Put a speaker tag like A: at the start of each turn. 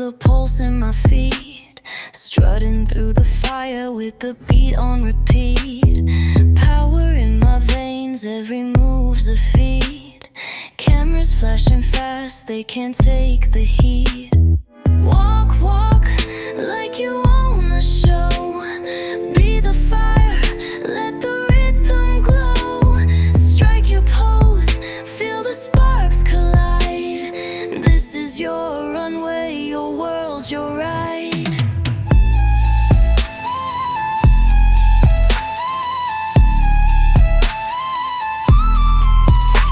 A: the pulse in my feet, strutting through the fire with the beat on repeat. Power in my veins, every move's a feat. Cameras flashing fast, they can't take the heat.